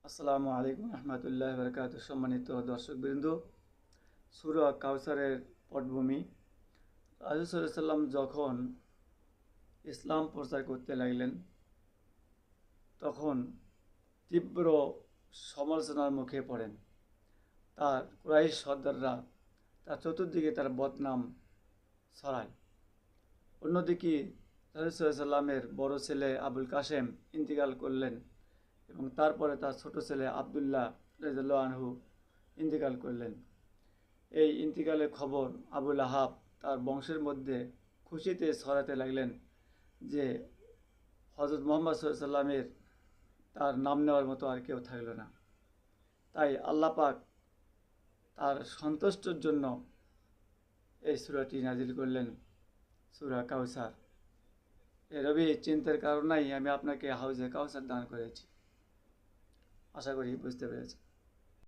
আসসালামু আলাইকুম রহমতুল্লাহ বরকাত। সম্মানিত দর্শকবৃন্দ, সূরা কাউসারের পটভূমি। রাসূল সাল্লাম যখন ইসলাম প্রচার করতে লাগলেন, তখন তীব্র সমালোচনার মুখে পড়েন। তার কুরাইশ সর্দাররা তার চতুর্দিকে তার বদনাম ছড়ায়। অন্যদিকে রাসূল সাল্লামের বড় ছেলে আবুল কাসেম ইন্তিকাল করলেন এবং তারপরে তার ছোট ছেলে আবদুল্লাহ রাদিয়াল্লাহু আনহু ইন্তিকাল করলেন। এই ইন্তিকালের খবর আবু লাহাব তার বংশের মধ্যে খুশিতে ছড়াতে লাগলেন যে হযরত মুহাম্মদ সাল্লাল্লাহু আলাইহি সাল্লামের তার নাম নেওয়ার মতো আর কেউ থাকল না। তাই আল্লাহ পাক তার সন্তুষ্টর জন্য এই সূরাটি নাজিল করলেন, সূরা কাউসার। এই রবি চিন্তার কারণেই আমি আপনাকে হাউজে কাউসার দান করেছি। আশা করি বুঝতে পেরেছেন।